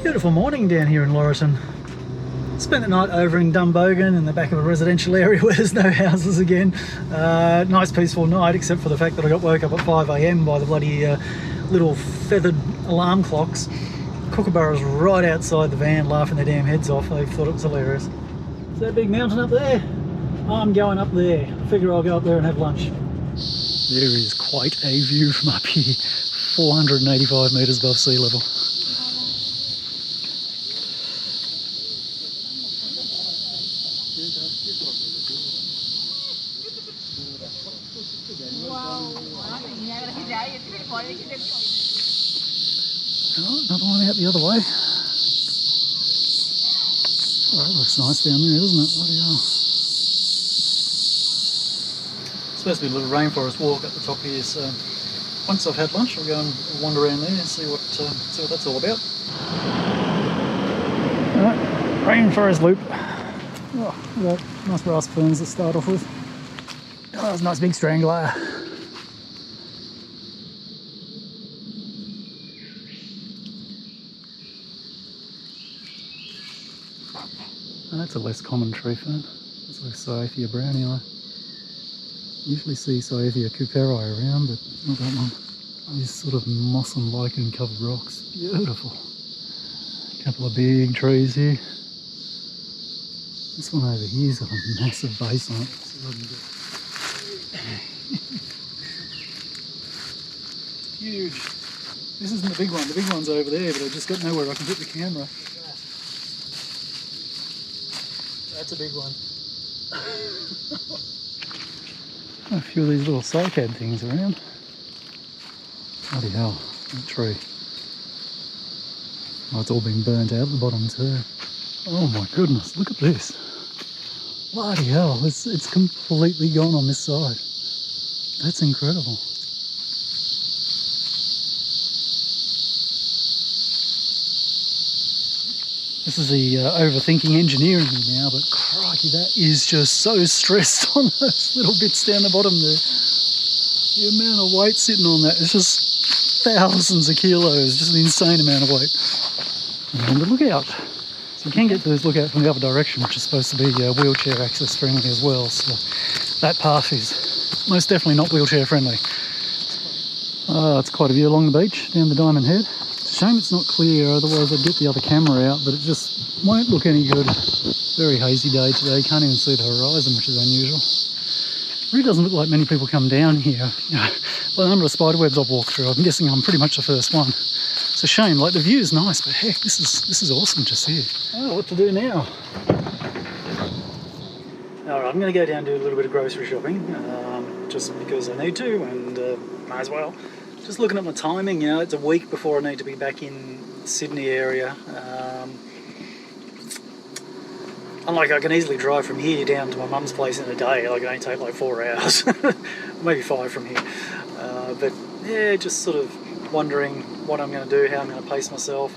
Beautiful morning down here in Laurieton. Spent the night over in Dumbogan in the back of a residential area where there's no houses again. Nice peaceful night, except for the fact that I got woke up at 5 AM by the bloody little feathered alarm clocks. Kookaburras right outside the van laughing their damn heads off. They thought it was hilarious. Is that big mountain up there? I'm going up there. I figure I'll go up there and have lunch. There is quite a view from up here, 485 metres above sea level. Oh, another one out the other way. Oh, that looks nice down there, doesn't it? Bloody hell. It's supposed to be a little rainforest walk at the top here, so once I've had lunch, I'll go and wander around there and see what that's all about. Alright, rainforest loop. Oh, look at that. Nice brass ferns to start off with. Oh, that's a nice big strangler. Oh, that's a less common tree fern. It's like Cyathea brownie. I usually see Cyathea cooperi around, but not that one. These sort of moss and lichen covered rocks. Beautiful. A couple of big trees here. This one over here's got a massive base on it. See if I can get... Huge. This isn't the big one. The big one's over there, but I've just got nowhere I can put the camera. That's a big one. A few of these little cycad things around. Bloody hell, that tree. Oh, it's all been burnt out at the bottom too. Oh my goodness, look at this. Bloody hell, it's completely gone on this side. That's incredible. This is the overthinking engineering now, but crikey, that is just so stressed on those little bits down the bottom there. The amount of weight sitting on that, it's just thousands of kilos, just an insane amount of weight. And the lookout. So you can get to this lookout from the other direction, which is supposed to be wheelchair access friendly as well. So that path is most definitely not wheelchair friendly. It's quite a view along the beach, down the Diamond Head. Shame it's not clear, otherwise I'd get the other camera out, but it just won't look any good. Very hazy day today, can't even see the horizon, which is unusual. It really doesn't look like many people come down here. You know, by the number of spiderwebs I've walked through, I'm guessing I'm pretty much the first one. It's a shame, like the view is nice, but heck, this is awesome to see. Oh, what to do now? Alright, I'm going to go down and do a little bit of grocery shopping, just because I need to, and might as well. Just looking at my timing, you know, it's a week before I need to be back in the Sydney area. Unlike I can easily drive from here down to my mum's place in a day, like it only take like 4 hours, maybe 5 from here. But yeah, just sort of wondering what I'm going to do, how I'm going to pace myself.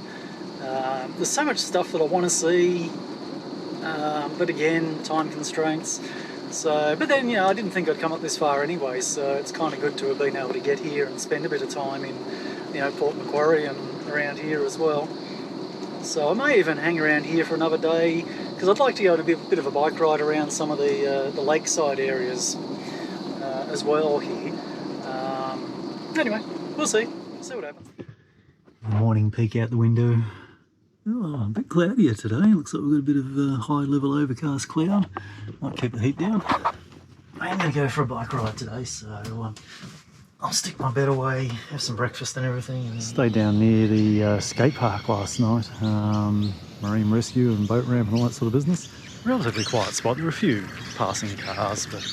There's so much stuff that I want to see, but again, time constraints. So, but then, you know, I didn't think I'd come up this far anyway, so it's kind of good to have been able to get here and spend a bit of time in, you know, Port Macquarie and around here as well. So I may even hang around here for another day, because I'd like to go on a bit of a bike ride around some of the lakeside areas as well here. Anyway, we'll see what happens. Morning peek out the window. Oh, a bit cloudier today. Looks like we've got a bit of high level overcast cloud. Might keep the heat down. I am going to go for a bike ride today, so I'll stick my bed away, have some breakfast and everything. And stayed down near the skate park last night. Marine rescue and boat ramp and all that sort of business. Relatively quiet spot. There were a few passing cars, but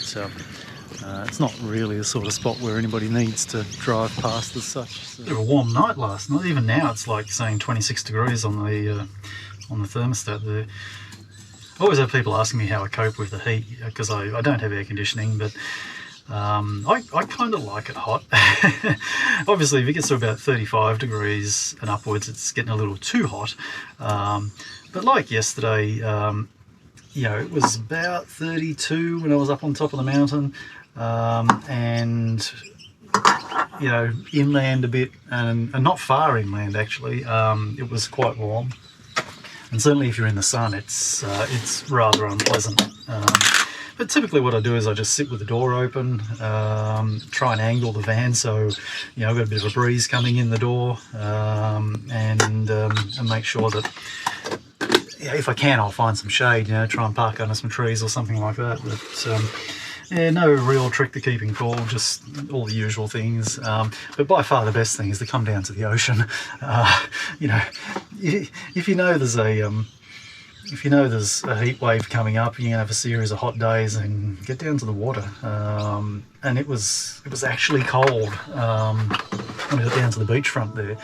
It's not really the sort of spot where anybody needs to drive past as such. So. Bit of a warm night last night. Even now it's like saying 26 degrees on the thermostat there. I always have people asking me how I cope with the heat, because I don't have air conditioning, but I kind of like it hot. Obviously, if it gets to about 35 degrees and upwards, it's getting a little too hot. But like yesterday, you know, it was about 32 when I was up on top of the mountain, and you know, inland a bit, and not far inland actually. It was quite warm, and certainly if you're in the sun, it's rather unpleasant. But typically what I do is I just sit with the door open, try and angle the van so, you know, I've got a bit of a breeze coming in the door, and make sure that, yeah, if I can, I'll find some shade, you know, try and park under some trees or something like that. But yeah, no real trick to keeping cool, just all the usual things. But by far the best thing is to come down to the ocean. You know, if you know there's a heat wave coming up, you're gonna have a series of hot days, and get down to the water. And it was actually cold when we got down to the beachfront there.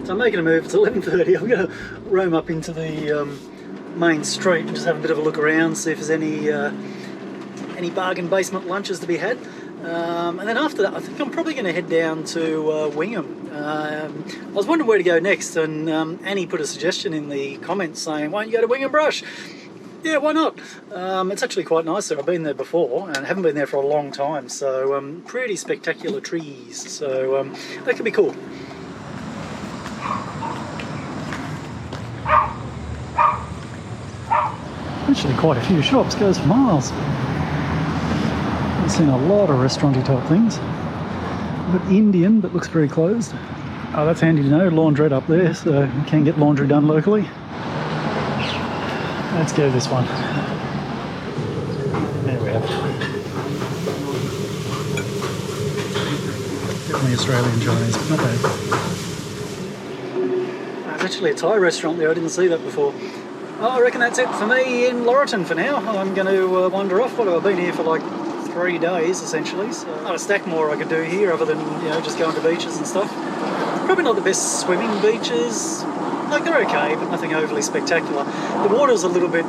So I'm making a move. It's 11:30. I'm going to roam up into the main street and just have a bit of a look around, see if there's any bargain basement lunches to be had. And then after that, I think I'm probably going to head down to Wingham. I was wondering where to go next, and Annie put a suggestion in the comments saying, why don't you go to Wingham Brush? Yeah, why not? It's actually quite nice there. I've been there before and haven't been there for a long time, so pretty spectacular trees, so that could be cool. Actually quite a few shops, goes for miles. I've seen a lot of restauranty type things. A bit Indian, but looks very closed. Oh, that's handy to know, laundrette up there, so you can get laundry done locally. Let's go this one. There we have it. Definitely Australian Chinese, but not bad. There's actually a Thai restaurant there, I didn't see that before. Oh, I reckon that's it for me in Laurieton for now. I'm going to wander off. What have I been here for, like 3 days essentially, so not a stack more I could do here other than, you know, just going to beaches and stuff. Probably not the best swimming beaches. Like, they're okay, but nothing overly spectacular. The water's a little bit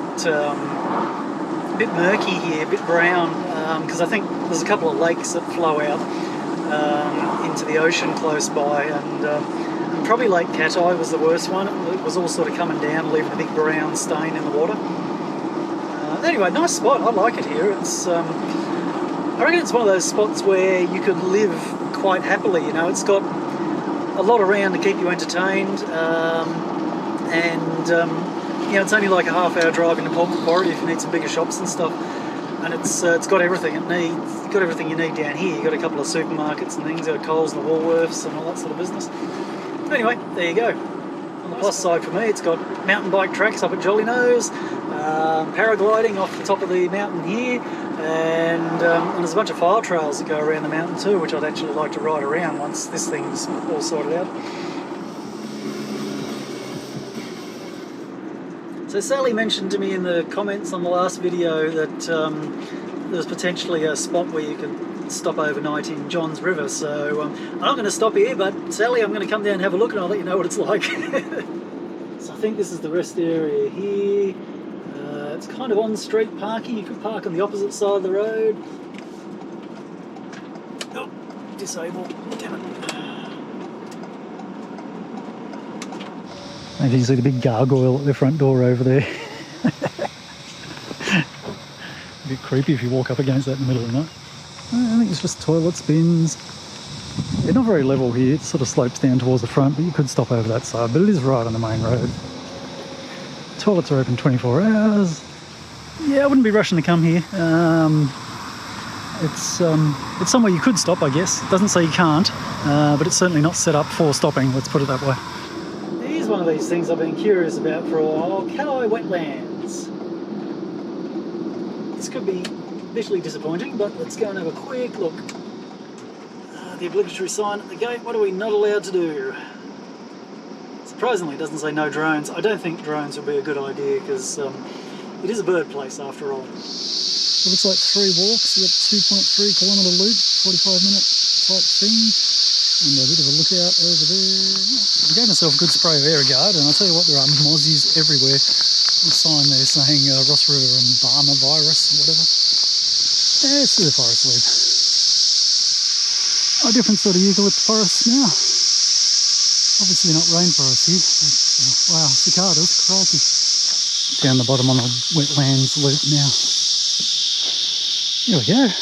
murky here, a bit brown, because I think there's a couple of lakes that flow out into the ocean close by, and probably Lake Cattai was the worst one. It was all sort of coming down, leaving a big brown stain in the water. Anyway, nice spot. I like it here. It's I reckon it's one of those spots where you could live quite happily. You know, it's got a lot around to keep you entertained, and you know, it's only like a half-hour drive into Port Macquarie if you need some bigger shops and stuff. And it's got everything it needs. It's got everything you need down here. You've got a couple of supermarkets and things. You've got Coles and the Woolworths and all that sort of business. Anyway, there you go. On the plus side for me, it's got mountain bike tracks up at Jolly Nose, paragliding off the top of the mountain here, and there's a bunch of file trails that go around the mountain too, which I'd actually like to ride around once this thing's all sorted out. So Sally mentioned to me in the comments on the last video that there was potentially a spot where you could stop overnight in Johns River, so I'm not going to stop here, but Sally, I'm going to come down and have a look and I'll let you know what it's like. So I think this is the rest area here. It's kind of on-street parking. You can park on the opposite side of the road. Oh, disabled, damn it. Maybe you can see the big gargoyle at the front door over there. A bit creepy if you walk up against that in the middle of the night. I think it's just toilets, bins. They're not very level here. It sort of slopes down towards the front, but you could stop over that side. But it is right on the main road. Toilets are open 24 hours. Yeah, I wouldn't be rushing to come here. It's somewhere you could stop, I guess. It doesn't say you can't, but it's certainly not set up for stopping, let's put it that way. Here's one of these things I've been curious about for a while. Cattai Wetlands. This could be visually disappointing, but let's go and have a quick look. The obligatory sign at the gate. What are we not allowed to do? Surprisingly, it doesn't say no drones. I don't think drones would be a good idea because it is a bird place after all. It looks like 3 walks. We've got 2.3 kilometre loop, 45-minute type thing, and a bit of a lookout over there. I gave myself a good spray of Airguard, and I'll tell you what, there are mozzies everywhere. A sign there saying Ross River and Barmer virus, whatever. Yeah, it's through the forest loop. A different sort of eucalypt forest now. Obviously not rainforest here, but wow, cicadas, crikey. Down the bottom on the wetlands loop now. Here we go.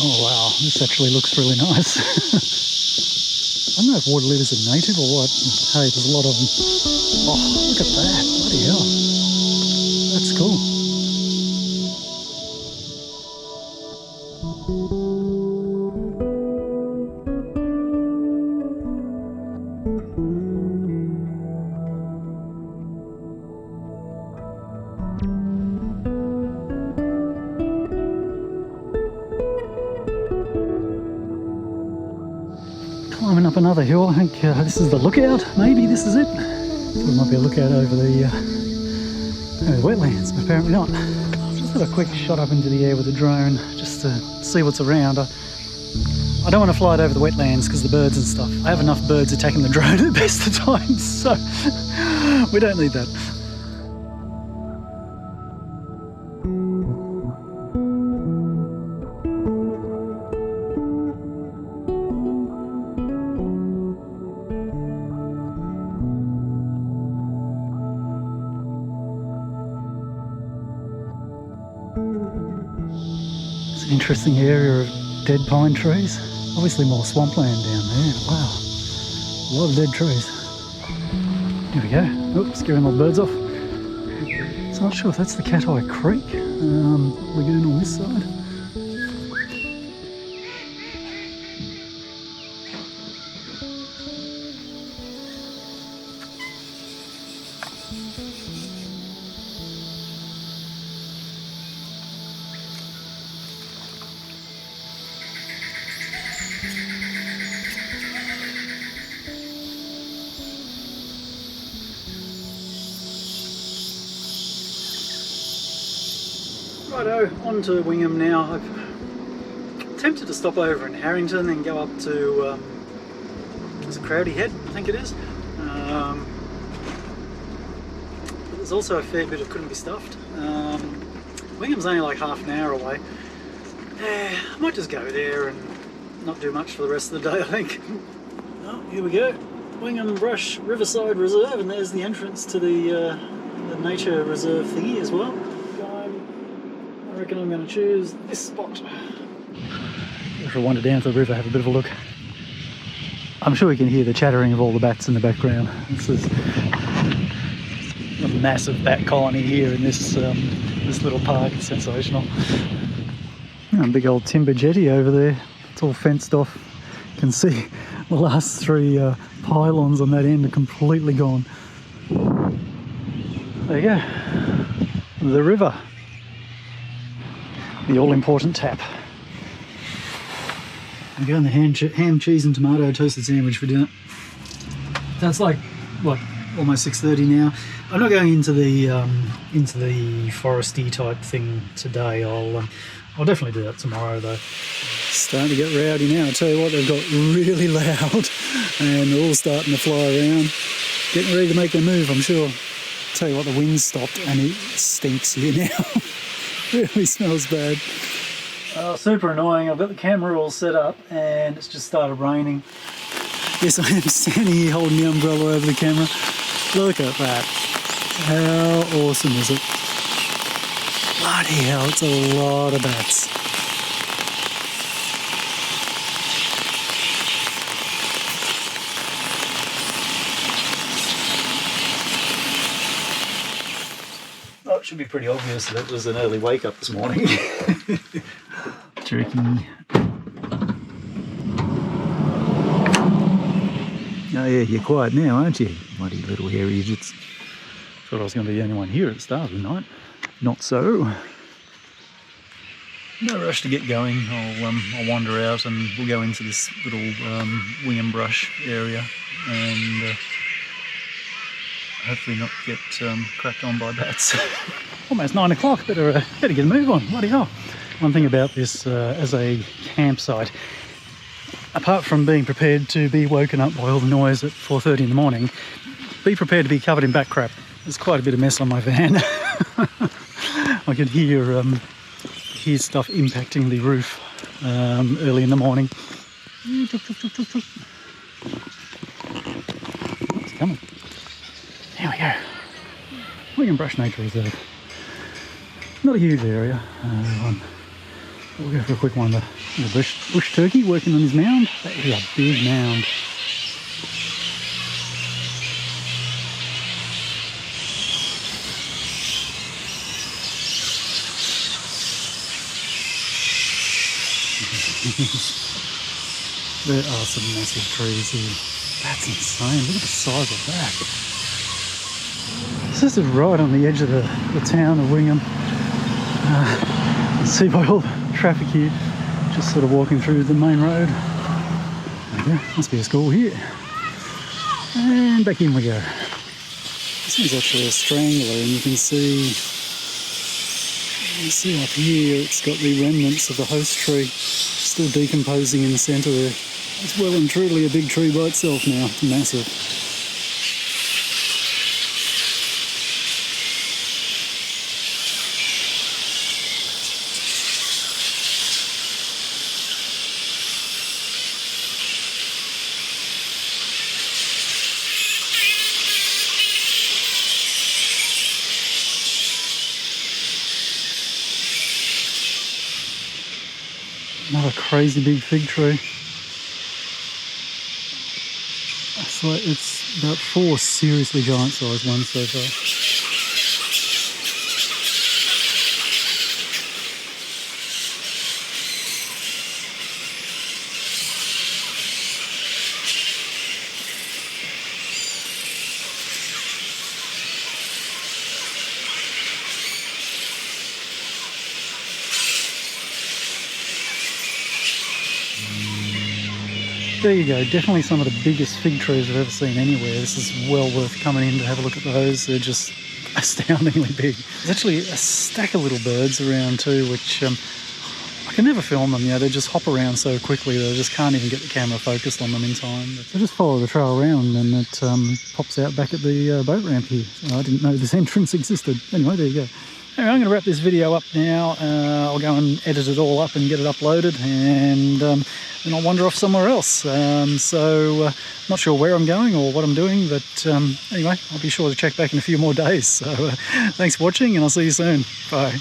Oh wow, this actually looks really nice. I don't know if water lilies are native or what. Hey, there's a lot of them. Oh, look at that, bloody hell. That's cool. Climbing up another hill. I think this is the lookout. Maybe this is it. There might be a lookout over the wetlands, but apparently not. Just had a quick shot up into the air with a drone just to see what's around. I don't want to fly it over the wetlands because of the birds and stuff. I have enough birds attacking the drone at the best of times, so we don't need that. Interesting area of dead pine trees. Obviously more swampland down there. Wow, a lot of dead trees. Here we go. Oops, scaring all the birds off. So I'm not sure if that's the Cattai Creek lagoon on this side. Righto, on to Wingham now. I've attempted to stop over in Harrington and go up to is it Crowdy Head, I think it is. But there's also a fair bit of couldn't be stuffed. Wingham's only like half an hour away. I might just go there and not do much for the rest of the day, I think. Oh, here we go. Wingham Brush Riverside Reserve, and there's the entrance to the nature reserve thingy as well. I reckon I'm going to choose this spot. If I wander down to the river, have a bit of a look. I'm sure you can hear the chattering of all the bats in the background. This is a massive bat colony here in this this little park. It's sensational. A big old timber jetty over there. It's all fenced off. You can see the last three pylons on that end are completely gone. There you go. The river. The all-important tap. I'm going the ham, cheese and tomato toasted sandwich for dinner. That's like, what, almost 6:30 now. I'm not going into the foresty type thing today. I'll definitely do that tomorrow though. Starting to get rowdy now. I tell you what, they've got really loud and they're all starting to fly around. Getting ready to make their move, I'm sure. Tell you what, the wind's stopped and it stinks here now. Really smells bad. Super annoying. I've got the camera all set up and it's just started raining. Yes, I am standing here holding the umbrella over the camera. Look at that. How awesome is it? Bloody hell, it's a lot of bats. It should be pretty obvious that it was an early wake up this morning. Tricky. Oh yeah, you're quiet now, aren't you? Bloody little hairy idiots. Thought I was going to be the only one here at the start of the night. Not so. No rush to get going. I'll wander out and we'll go into this little Wingham Brush area and hopefully not get cracked on by bats. Almost 9 o'clock, better get a move on, bloody hell. One thing about this as a campsite, apart from being prepared to be woken up by all the noise at 4:30 in the morning, be prepared to be covered in bat crap. There's quite a bit of mess on my van. I could hear stuff impacting the roof early in the morning. It's coming. There we go. Wingham Brush Nature Reserve. Not a huge area. We'll go for a quick one. The bush turkey working on his mound. That is a big mound. There are some massive trees here. That's insane. Look at the size of that. This is right on the edge of the town of Wingham. You see by all the traffic here, just sort of walking through the main road. There we go, must be a school here. And back in we go. This one's actually a strangler and you can see up here it's got the remnants of the host tree still decomposing in the centre there. It's well and truly a big tree by itself now, it's massive. Another crazy big fig tree. it's about 4 seriously giant sized ones so far. There you go, definitely some of the biggest fig trees I've ever seen anywhere. This is well worth coming in to have a look at those. They're just astoundingly big. There's actually a stack of little birds around too, which I can never film them. They just hop around so quickly that I just can't even get the camera focused on them in time. So just follow the trail around and it pops out back at the boat ramp here. I didn't know this entrance existed. Anyway, there you go. Anyway, I'm going to wrap this video up now. I'll go and edit it all up and get it uploaded, and then I'll wander off somewhere else. Not sure where I'm going or what I'm doing, but anyway, I'll be sure to check back in a few more days. So thanks for watching, and I'll see you soon. Bye.